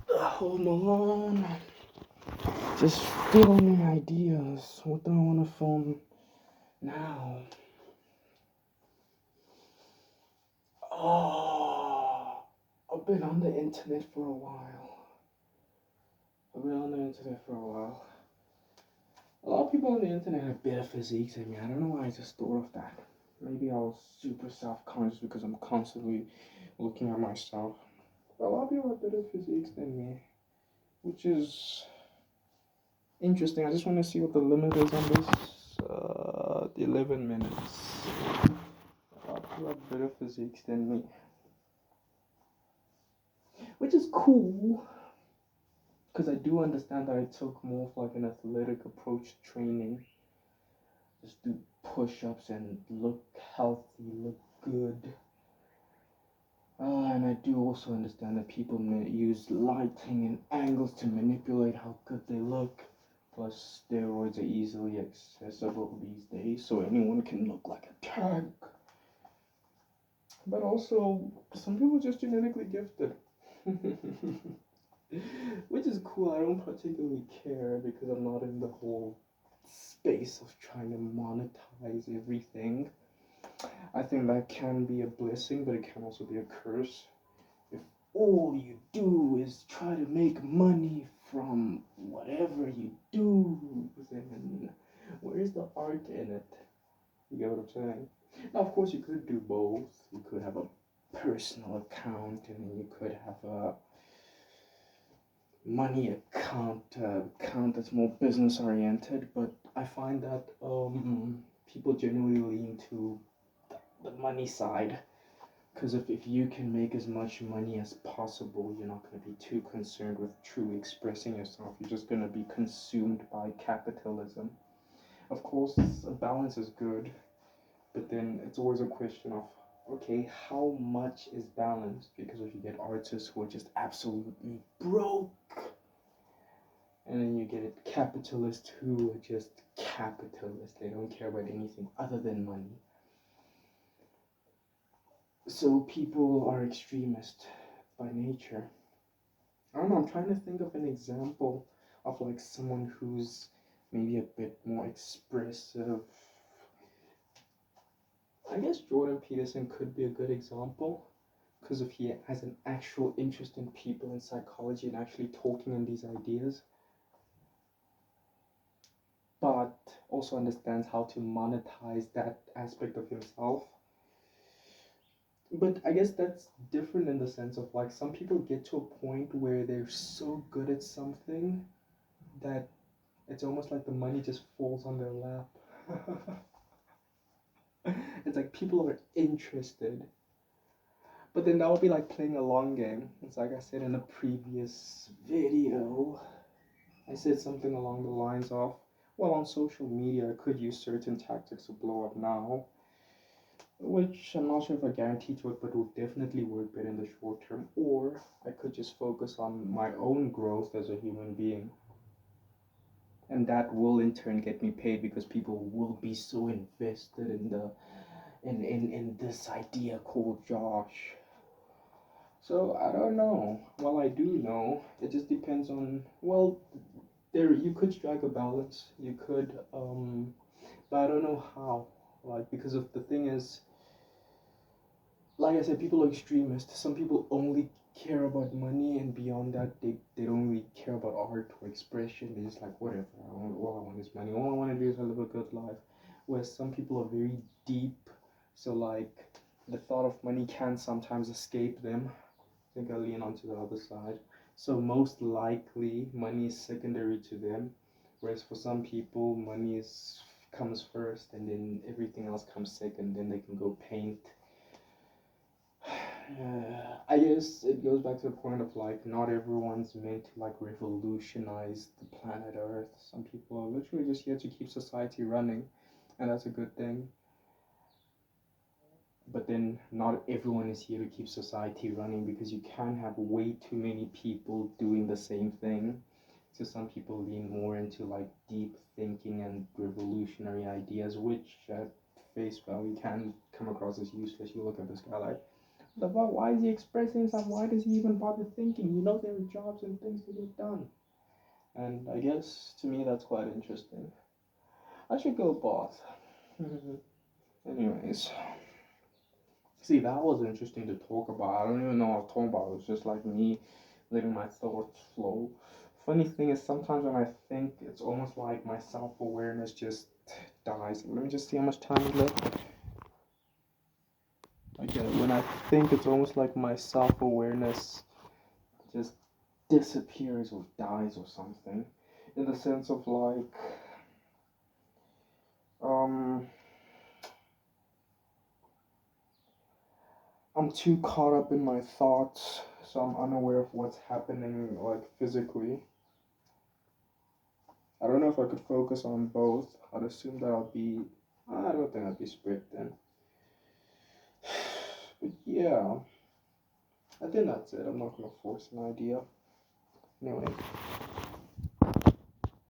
Hold on. Just filming ideas. What do I want to film now? Oh, I've been on the internet for a while. A lot of people on the internet have better physiques than me. I don't know why I just thought of that. Maybe I was super self-conscious because I'm constantly looking at myself. But a lot of people have better physiques than me, which is interesting. I just want to see what the limit is on this. 11 minutes. A lot of people have better physiques than me, which is cool. Because I do understand that I took more of like an athletic approach to training. Just do push-ups and look healthy, look good. And I do also understand that people may use lighting and angles to manipulate how good they look. Plus, steroids are easily accessible these days, so anyone can look like a tank. But also, some people are just genetically gifted. Which is cool. I don't particularly care because I'm not in the whole space of trying to monetize everything. I think that can be a blessing, but it can also be a curse. If all you do is try to make money from whatever you do, then where's the art in it? You get what I'm saying? Now, of course, you could do both. You could have a personal account, and then you could have a money account that's more business oriented. But I find that people generally lean to the money side. Because if you can make as much money as possible, you're not going to be too concerned with truly expressing yourself. You're just going to be consumed by capitalism. Of course, a balance is good, but then it's always a question of, okay, how much is balanced? Because if you get artists who are just absolutely broke, and then you get capitalists who are just capitalists, they don't care about anything other than money. So people are extremist by nature. I don't know, I'm trying to think of an example of like someone who's maybe a bit more expressive. I guess Jordan Peterson could be a good example because if he has an actual interest in people and psychology and actually talking in these ideas, but also understands how to monetize that aspect of himself. But I guess that's different in the sense of like some people get to a point where they're so good at something that it's almost like the money just falls on their lap. It's like people are interested. But then that would be like playing a long game. It's like I said in a previous video. I said something along the lines of, well, on social media, I could use certain tactics to blow up now, which I'm not sure if I guarantee to it, but will definitely work better in the short term. Or I could just focus on my own growth as a human being. And that will in turn get me paid because people will be so invested in the in this idea called Josh. So I don't know. Well, I do know. It just depends on, well, there you could strike a balance. You could but I don't know how. Like, because of the thing is, like I said, people are extremists. Some people only care about money, and beyond that, they don't really care about art or expression. They're just like, whatever. All I want is money. All I want to do is live a good life. Whereas some people are very deep, so like the thought of money can sometimes escape them. I think I lean onto the other side. So most likely, money is secondary to them, whereas for some people, money is comes first, and then everything else comes second. Then they can go paint. I guess it goes back to the point of like not everyone's meant to like revolutionize the planet Earth. Some people are literally just here to keep society running, and that's a good thing. But then not everyone is here to keep society running because you can have way too many people doing the same thing. So some people lean more into like deep thinking and revolutionary ideas, which at face value can come across as useless. You look at this guy like, The fuck? Why is he expressing himself? Why does he even bother thinking? You know there are jobs and things to get done. And I guess to me that's quite interesting. I should go boss. Anyways. See, that was interesting to talk about. I don't even know what I was talking about. It was just like me letting my thoughts flow. Funny thing is, sometimes when I think, it's almost like my self awareness just dies. Let me just see how much time is left. Okay, when I think, it's almost like my self awareness just disappears or dies or something. In the sense of like, um, I'm too caught up in my thoughts, so I'm unaware of what's happening, like physically. I don't know if I could focus on both. I'd assume that I'll be. I don't think I'd be strict then. But yeah, I think that's it. I'm not gonna force an idea. Anyway.